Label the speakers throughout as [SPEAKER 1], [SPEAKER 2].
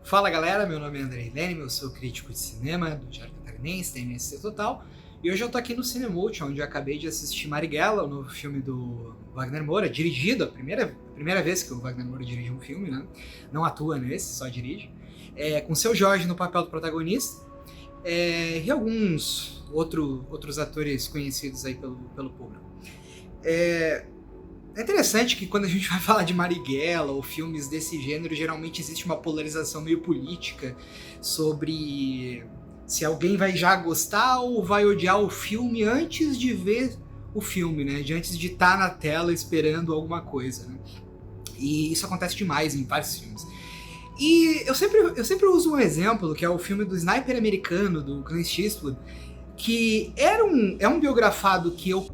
[SPEAKER 1] Fala galera, meu nome é Andrei Leme, eu sou crítico de cinema do Diário Catarinense, da MSC Total, e hoje eu tô aqui no Cinemult, onde eu acabei de assistir Marighella, o novo filme do Wagner Moura, dirigido, a primeira vez que o Wagner Moura dirige um filme, né? Não atua nesse, só dirige, com seu Jorge no papel do protagonista, e alguns outros atores conhecidos aí pelo público. É interessante que quando a gente vai falar de Marighella ou filmes desse gênero, geralmente existe uma polarização meio política sobre se alguém vai já gostar ou vai odiar o filme antes de ver o filme, né? Antes de estar na tela esperando alguma coisa, né? E isso acontece demais em vários filmes. E eu sempre uso um exemplo, que é o filme do Sniper Americano, do Clint Eastwood, que é um biografado que eu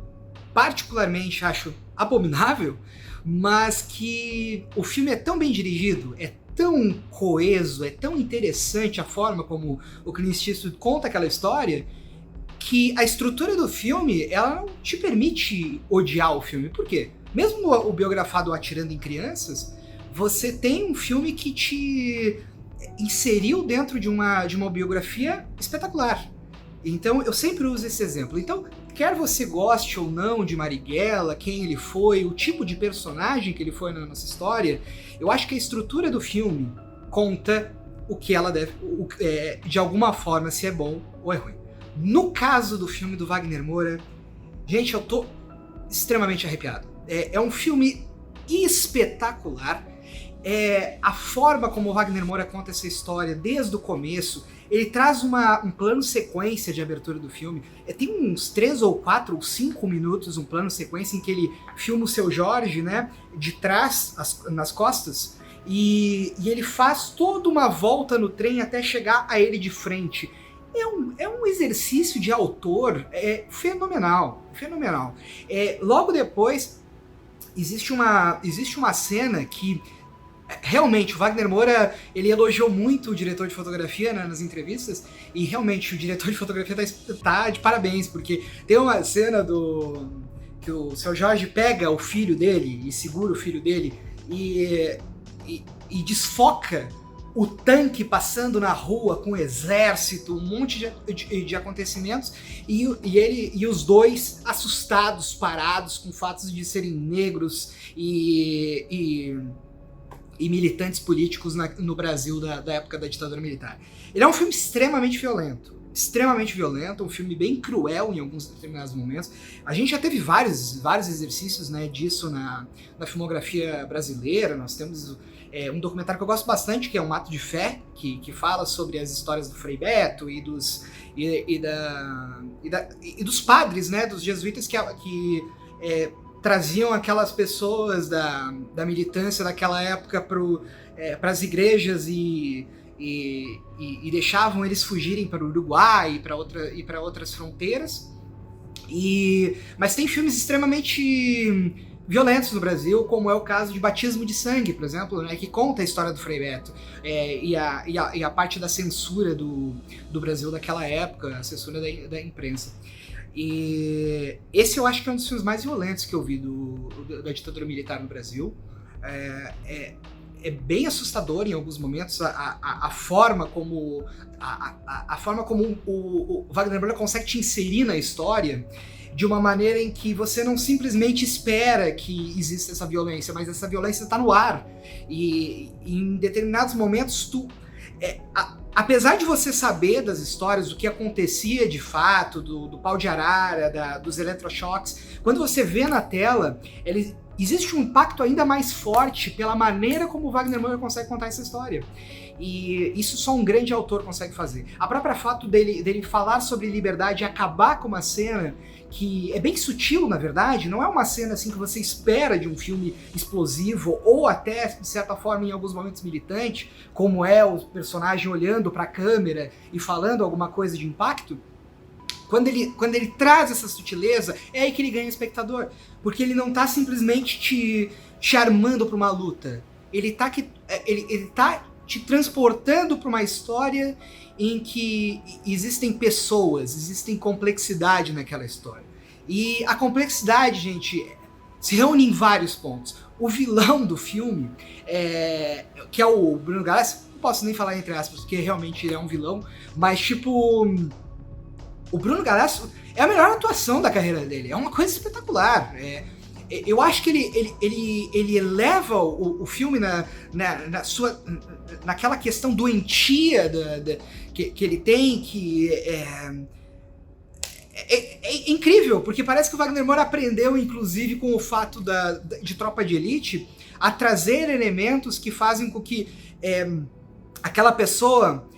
[SPEAKER 1] particularmente acho abominável, mas que o filme é tão bem dirigido, é tão coeso, é tão interessante a forma como o Clint Eastwood conta aquela história, que a estrutura do filme, ela não te permite odiar o filme. Por quê? Mesmo o biografado Atirando em Crianças, você tem um filme que te inseriu dentro de uma biografia espetacular. Então, eu sempre uso esse exemplo. Então, quer você goste ou não de Marighella, quem ele foi, o tipo de personagem que ele foi na nossa história, eu acho que a estrutura do filme conta o que ela deve, de alguma forma, se é bom ou é ruim. No caso do filme do Wagner Moura, gente, eu tô extremamente arrepiado. É um filme espetacular. A forma como o Wagner Moura conta essa história desde o começo, ele traz um plano sequência de abertura do filme. Tem uns 3 ou 4 ou 5 minutos, um plano sequência em que ele filma o seu Jorge, né, de trás, nas costas, e ele faz toda uma volta no trem até chegar a ele de frente. É um exercício de autor fenomenal. Logo depois, existe uma cena que realmente, o Wagner Moura, ele elogiou muito o diretor de fotografia, né, nas entrevistas, e realmente o diretor de fotografia tá de parabéns, porque tem uma cena que o seu Jorge pega o filho dele e segura o filho dele e desfoca o tanque passando na rua com o exército, um monte de acontecimentos, e os dois assustados, parados, com fatos de serem negros e militantes políticos no Brasil da época da ditadura militar. Ele é um filme extremamente violento, um filme bem cruel em alguns determinados momentos. A gente já teve vários exercícios, né, disso na filmografia brasileira. Nós temos um documentário que eu gosto bastante, que é Um Ato de Fé, que fala sobre as histórias do Frei Beto e dos padres, né, dos jesuítas que traziam aquelas pessoas da militância daquela época para as igrejas e deixavam eles fugirem para o Uruguai e para outras fronteiras. Mas tem filmes extremamente violentos no Brasil, como é o caso de Batismo de Sangue, por exemplo, né, que conta a história do Frei Beto e a parte da censura do Brasil daquela época, a censura da imprensa. E esse eu acho que é um dos filmes mais violentos que eu vi da ditadura militar no Brasil. É bem assustador em alguns momentos a forma como o Wagner Moura consegue te inserir na história de uma maneira em que você não simplesmente espera que exista essa violência, mas essa violência está no ar. E em determinados momentos apesar de você saber das histórias, do que acontecia de fato, do pau de arara, dos eletrochoques, quando você vê na tela, existe um impacto ainda mais forte pela maneira como o Wagner Moura consegue contar essa história. E isso só um grande autor consegue fazer. A própria fato dele falar sobre liberdade e acabar com uma cena que é bem sutil, na verdade, não é uma cena assim que você espera de um filme explosivo ou até, de certa forma, em alguns momentos militante, como é o personagem olhando para a câmera e falando alguma coisa de impacto. Quando ele traz essa sutileza, é aí que ele ganha o espectador, porque ele não tá simplesmente te armando para uma luta, ele tá te transportando para uma história em que existem pessoas, existem complexidade naquela história. E a complexidade, gente, se reúne em vários pontos. O vilão do filme, que é o Bruno Galhaço, não posso nem falar entre aspas, porque realmente ele é um vilão, mas tipo, o Bruno Galhaço é a melhor atuação da carreira dele, é uma coisa espetacular. Eu acho que ele eleva o filme naquela questão doentia que ele tem, que é incrível, porque parece que o Wagner Moura aprendeu, inclusive, com o fato de Tropa de Elite, a trazer elementos que fazem com que aquela pessoa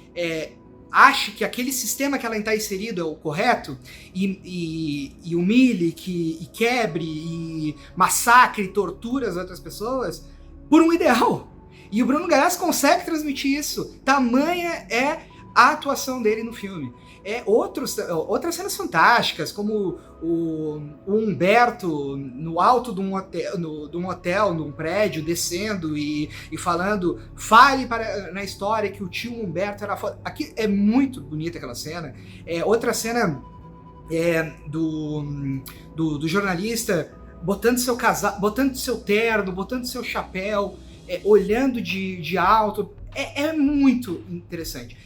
[SPEAKER 1] ache que aquele sistema que ela está inserido é o correto e humilhe, e quebre, e massacre, e torture as outras pessoas por um ideal. E o Bruno Galhaço consegue transmitir isso. Tamanha é a atuação dele no filme. Outras cenas fantásticas, como o Humberto no alto de um hotel, num prédio, descendo e falando, fale na história que o tio Humberto era foda. Aqui é muito bonita aquela cena. Outra cena do jornalista botando seu terno, botando seu chapéu, olhando de alto. É muito interessante.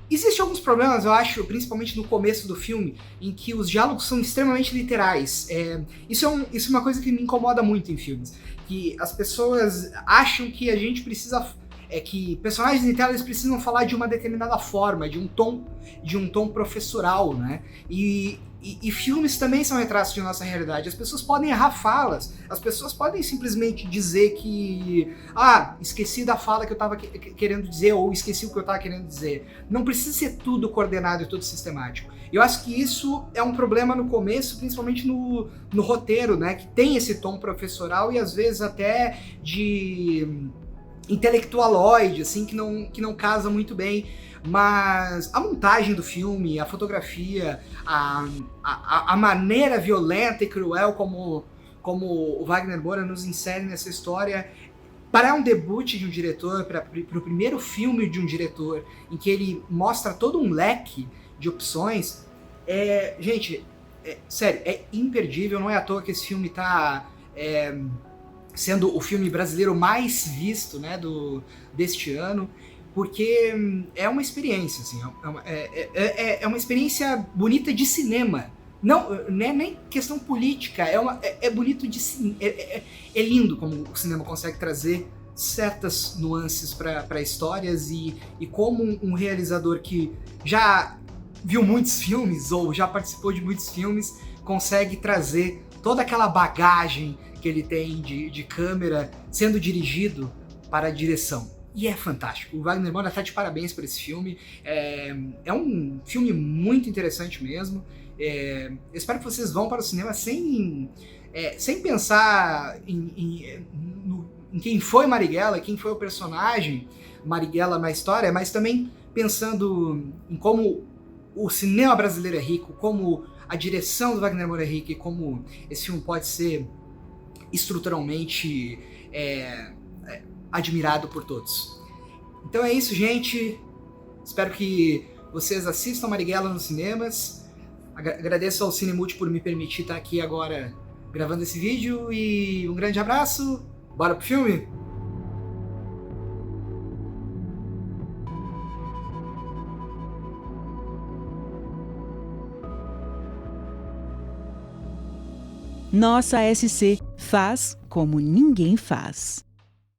[SPEAKER 1] Existem alguns problemas, eu acho, principalmente no começo do filme, em que os diálogos são extremamente literais. Isso é uma coisa que me incomoda muito em filmes. Que as pessoas acham que a gente precisa... que personagens em tela eles precisam falar de uma determinada forma, de um tom professoral, né? E filmes também são retratos de nossa realidade. As pessoas podem errar falas, as pessoas podem simplesmente dizer que esqueci da fala que eu estava querendo dizer, ou esqueci o que eu estava querendo dizer. Não precisa ser tudo coordenado e tudo sistemático. Eu acho que isso é um problema no começo, principalmente no roteiro, né? Que tem esse tom professoral e às vezes até de intelectualoide, assim, que não casa muito bem. Mas a montagem do filme, a fotografia, a maneira violenta e cruel como o Wagner Moura nos insere nessa história, para um debut de um diretor, para o primeiro filme de um diretor, em que ele mostra todo um leque de opções, gente, sério, é imperdível. Não é à toa que esse filme está sendo o filme brasileiro mais visto, né, deste ano. Porque é uma experiência, assim, é uma experiência bonita de cinema. Não é nem questão política, é bonito de cinema. É lindo como o cinema consegue trazer certas nuances para histórias e como um realizador que já viu muitos filmes ou já participou de muitos filmes consegue trazer toda aquela bagagem que ele tem de câmera sendo dirigido para a direção. E é fantástico. O Wagner Moura tá de parabéns por esse filme. É um filme muito interessante mesmo. Eu espero que vocês vão para o cinema sem pensar em quem foi Marighella, quem foi o personagem Marighella na história, mas também pensando em como o cinema brasileiro é rico, como a direção do Wagner Moura é rica e como esse filme pode ser estruturalmente admirado por todos. Então é isso, gente. Espero que vocês assistam Marighella nos cinemas. Agradeço ao Cinemulti por me permitir estar aqui agora gravando esse vídeo e um grande abraço. Bora pro filme?
[SPEAKER 2] Nossa SC faz como ninguém faz.